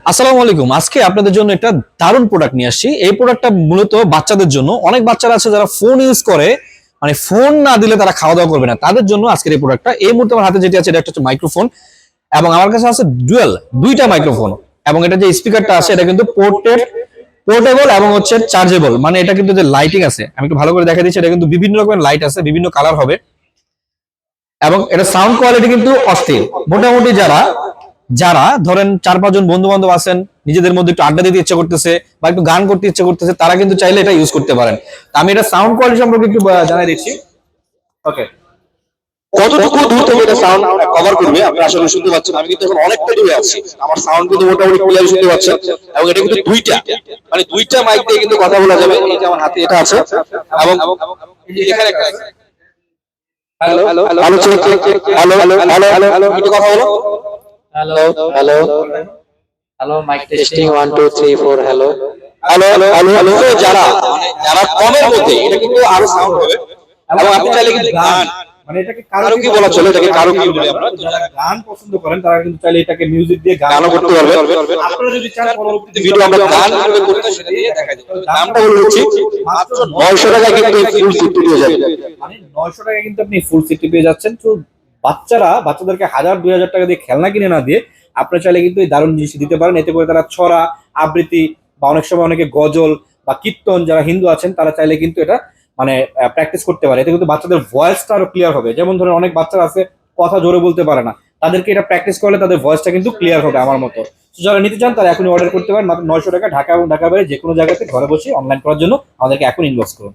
আসসালামু আলাইকুম। আজকে আপনাদের জন্য একটা দারুণ প্রোডাক্ট নিয়ে আসছি। এই প্রোডাক্টটা মূলত বাচ্চাদের জন্য। অনেক বাচ্চারা আছে যারা ফোন ইউজ করে, মানে ফোন না দিলে তারা খাওয়া দাওয়া করবে না, তাদের জন্য আজকের এই প্রোডাক্টটা। এই মুহূর্তে আমার হাতে যেটা আছে এটা একটা হচ্ছে মাইক্রোফোন, এবং আমার কাছে আছে ডুয়েল দুইটা মাইক্রোফোন। এবং এটা যে স্পিকারটা আছে এটা কিন্তু পোর্টেবল এবং হচ্ছে চার্জেবল, মানে এটা কিন্তু যে লাইটিং আছে, আমি একটু ভালো করে দেখা দিচ্ছি, এটা কিন্তু বিভিন্ন রকমের লাইট আছে, বিভিন্ন কালার হবে, এবং এটা সাউন্ড কোয়ালিটি কিন্তু অস্থির। মোটামুটি যারা যারা ধরেন 4-5 জন বন্ধু বান্ধব আছেন, নিজেদের মধ্যে একটু আড্ডা দিতে ইচ্ছা করতেছে বা একটু গান করতে ইচ্ছা করতেছে, তারা কিন্তু চাইলে এটা ইউজ করতে পারেন। তা আমি এটা সাউন্ড কোয়ালিটি সম্পর্কে একটু জানাই দিচ্ছি। ওকে, কতটুকু দূর থেকে এটা সাউন্ড কভার করবে আপনি আসলে শুনতে পাচ্ছেন। আমি কিন্তু এখন অনেকটা দূরে আছি, আমার সাউন্ড কিন্তু মোটামুটি ক্লিয়ার শুনতে পাচ্ছেন। এবং এটা কিন্তু দুইটা মাইক দিয়ে কিন্তু কথা বলা যাবে। এই যে আমার হাতে এটা আছে, এবং এই যে এখানে একটা আছে। Hello hello hello check check check, hello hello hello hello, একটু কথা বলো। Hello hello hello, mic testing testing 1 2 3 4 hello hello hello hello. যারা যারা কমের মধ্যে এটা কিন্তু আরো সাউন্ড হবে, এবং আপনি চাইলে কিন্তু গান, মানে এটাকে কারো কি বলা চলে, এটাকে কারো কি বলি আমরা, যারা গান পছন্দ করেন তারা কিন্তু চাইলে এটাকে মিউজিক দিয়ে গানও করতে পারবে। আপনারা যদি চান পরবর্তী ভিডিও আমরা গান কিভাবে করতে সেটা দিয়ে দেখাই দেব। দামটা বলে দিচ্ছি, মাত্র 900 টাকা কিন্তু ফুল সেট পেয়ে যাবেন। মানে 900 টাকা কিন্তু আপনি ফুল সেটটি পেয়ে যাচ্ছেন। তো বাচ্চাদেরকে 1000-2000 টাকা দিয়ে খেলনা কিনে না দিয়ে আপনারা চাইলে কিন্তু এই দারুণ জিনিস দিতে পারেন। এতে করে তারা ছড়া, আবৃত্তি বা অনেক সময় অনেকে গজল বা কীর্তন, যারা হিন্দু আছেন তারা চাইলে কিন্তু এটা মানে প্র্যাকটিস করতে পারে। এতে কিন্তু বাচ্চাদের ভয়েসটা আরো ক্লিয়ার হবে। যেমন ধরেন অনেক বাচ্চারা আছে কথা জোরে বলতে পারে না, তাদেরকে এটা প্র্যাকটিস করলে তাদের ভয়েসটা কিন্তু ক্লিয়ার হবে আমার মতো। তো যারা নিতে চান তারা এখনই অর্ডার করতে পারেন মাত্র 900 টাকা। ঢাকা এবং ঢাকা বাইরে যে কোনো জায়গাতে ঘরে বসে অনলাইন করার জন্য আমাদেরকে এখন ইনবক্স করুন।